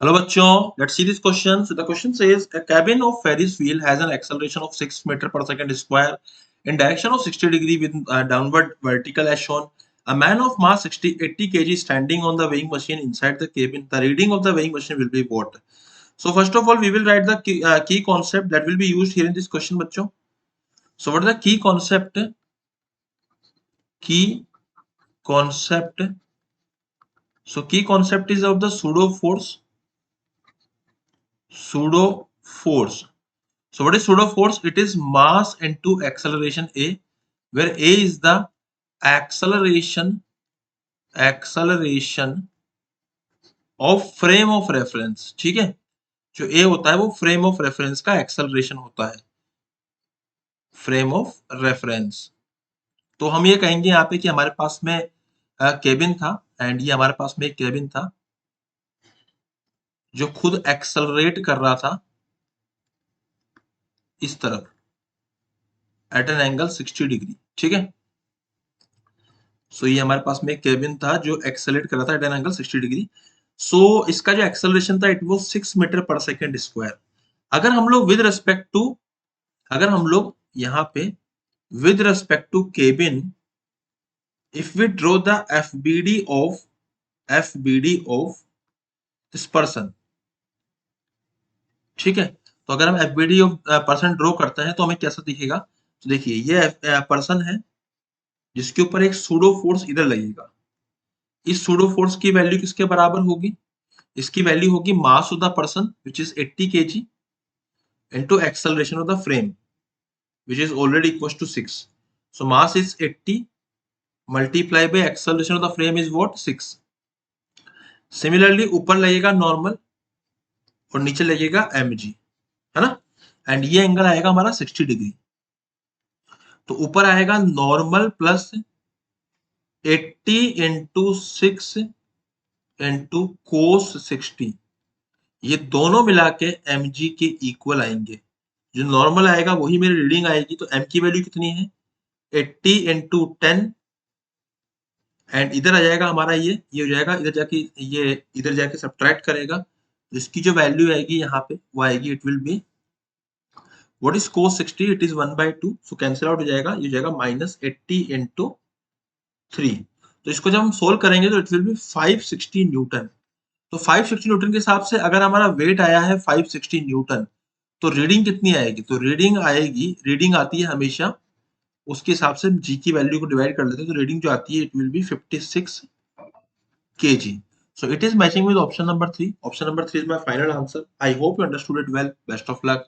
Hello bachcho, let's see this question. So the question says a cabin of Ferris wheel has an acceleration of 6 meter per second square in direction of 60 degree with downward vertical as shown. A man of mass 80 kg standing on the weighing machine inside the cabin. The reading of the weighing machine will be what? So first of all, we will write the key concept that will be used here in this question bachcho. So what is the key concept? Key concept. So key concept is of the pseudo force. Pseudo force. So what is pseudo force? It is mass into acceleration A, where A is the acceleration of frame of reference. ठीक है, जो A होता है वो frame of reference का acceleration होता है, frame of reference. तो हम ये कहेंगे यहाँ पे कि हमारे पास में केबिन था एंड ये हमारे पास में एक केबिन था जो खुद एक्सेलरेट कर रहा था इस तरफ एट एन एंगल 60 डिग्री. ठीक है, सो ये हमारे पास में एक केबिन था जो एक्सेलरेट कर रहा था एट एन एंगल 60 डिग्री. सो इसका जो एक्सेलरेशन था इट वाज 6 मीटर पर सेकंड स्क्वायर. अगर हम लोग विद रिस्पेक्ट टू, अगर हम लोग यहाँ पे with respect to cabin, if we draw the FBD of this person, ठीक है, तो अगर हम एफबीडी ऑफ पर्सन ड्रॉ करते हैं तो हमें कैसा दिखेगा. तो देखिए ये पर्सन है जिसके ऊपर एक सूडो फोर्स इधर लगेगा. इस सूडो फोर्स की वैल्यू किसके बराबर होगी? इसकी वैल्यू होगी mass of the person which is 80 kg into acceleration of the frame which is already equals to 6. So mass is 80 multiplied by acceleration of the frame is what? 6. Similarly ऊपर लगेगा normal और नीचे लगेगा mg, है ना, and ये angle आएगा हमारा 60 डिग्री. तो ऊपर आएगा normal plus 80 into 6 into cos 60. ये दोनों मिला के mg के इक्वल आएंगे. जो नॉर्मल आएगा वही मेरी रीडिंग आएगी. तो m की वैल्यू कितनी है? 80 इंटू 10 एंड इधर आ जाएगा हमारा ये हो जाएगा, इधर जाके ये इधर जाके सब्ट्रैक्ट करेगा. तो इसकी जो वैल्यू आएगी यहाँ पे वो आएगी, it will be what is cos 60? It is 1/2. So cancel out हो जाएगा, ये हो जाएगा -80 इंटू 3. तो इसको जब हम सोल्व करेंगे तो इट विल बी 560 न्यूटन. तो 560 न्यूटन के हिसाब से अगर हमारा वेट आया है 560 न्यूटन, तो रीडिंग कितनी आएगी? तो रीडिंग आती है हमेशा उसके हिसाब से जी की वैल्यू को डिवाइड कर लेते हैं. तो रीडिंग जो आती है it will be 56 kg. So it is matching with option number 3. Option number 3 is my final answer. I hope you understood it well. Best of luck.